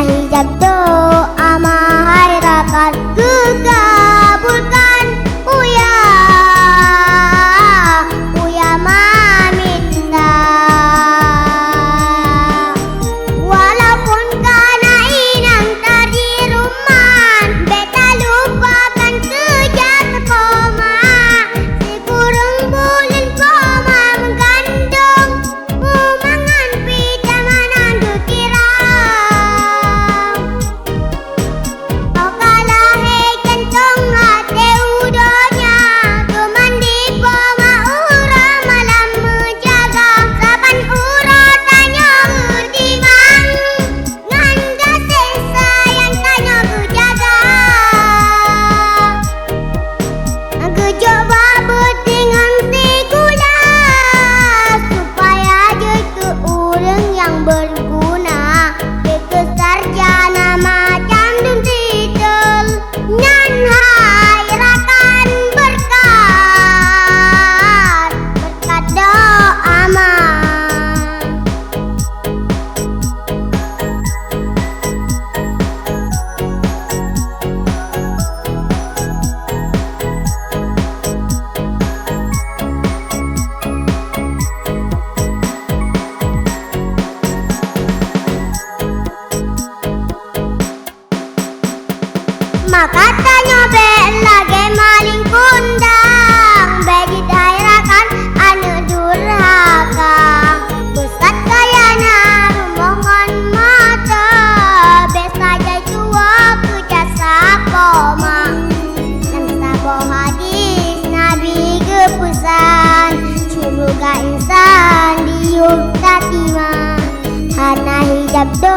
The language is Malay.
hijab doa mahirakan kekabulkan Uya meminta. Walaupun karena inang tadi rumah, beta lupakan kejahat koma. Si kurung bulan koma menggandung umangan pita manan kekira. Kau kalah hei kentong hati udonya, kemandi poma ura malam menjaga. Saban ura tanya timang, nganda sesa yang tanya kejaga. Kecoba betingan si gula, supaya jadi orang yang berguna. Ke sarjana macam dum titel, ngan hairakan berkat doa mah. Maka tanya lagi maling kundang, bejit hairakan anu durhaka. Besat kaya narumongan mata, besa jai tua ku jasa koma. Dan sabo hadis Nabi kepesan, cumuga insan diuk tatima, hana hijab do